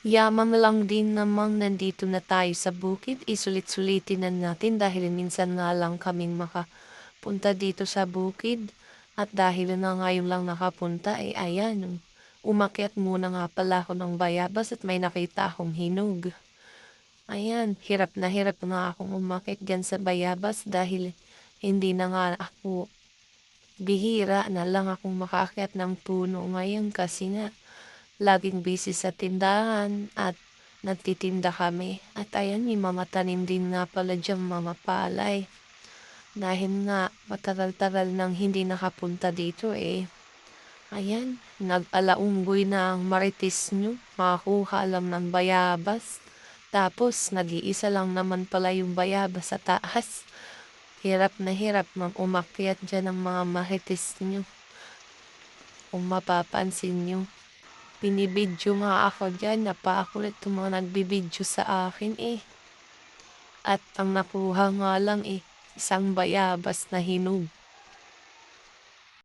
Yaman lang din namang nandito na tayo sa bukid, isulit-sulitin na natin dahil minsan nga lang kaming makapunta dito sa bukid. At dahil na ngayon lang nakapunta, ayan, umakyat muna nga pala ako ng bayabas at may nakita akong hinog. Ayan, hirap na akong umakyat dyan sa bayabas dahil hindi na nga ako, bihira na lang akong makaakyat ng puno ngayon kasi nga laging busy sa tindahan at nagtitinda kami. At ayan, may mamatanim din nga pala dyan mga palay. Dahil nga matagal-tagal nang hindi nakapunta dito Ayan, nag-alaunggoy na ang marites nyo, makakuha alam ng bayabas. Tapos, nag-iisa lang naman pala yung bayabas sa taas. Hirap na hirap umakyat dyan ng mga marites nyo. Kung mapapansin nyo. Binibidyo nga ako dyan, napakulit yung mga nagbibidyo sa akin At ang nakuha nga lang isang bayabas na hinog.